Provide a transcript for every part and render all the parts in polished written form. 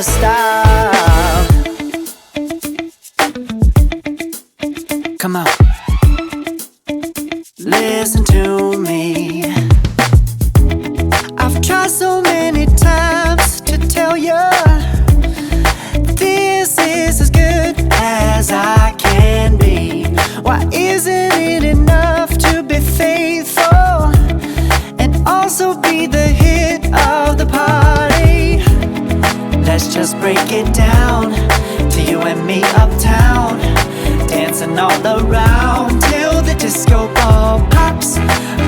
gonna stop. Come on, listen to me. I've tried so many times to tell you this is as good as I can be. Why isn't it enough to be faithful and also be the hit of the party? Let's just break it down to you and me uptown, dancing all around till the disco ball pops.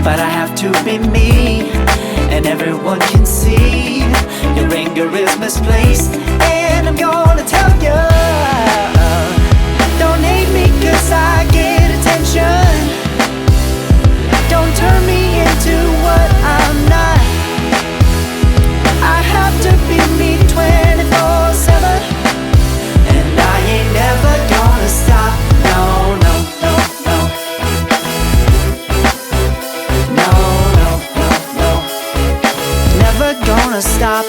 But I have to be me, and everyone can see your anger is misplaced. And I'm gonna tell you, don't hate me 'cause I get attention. Don't turn me into what I'm not. I have to be me 24/7, and I ain't never gonna stop. No, no, no, no. No, no, no, no. Never gonna stop.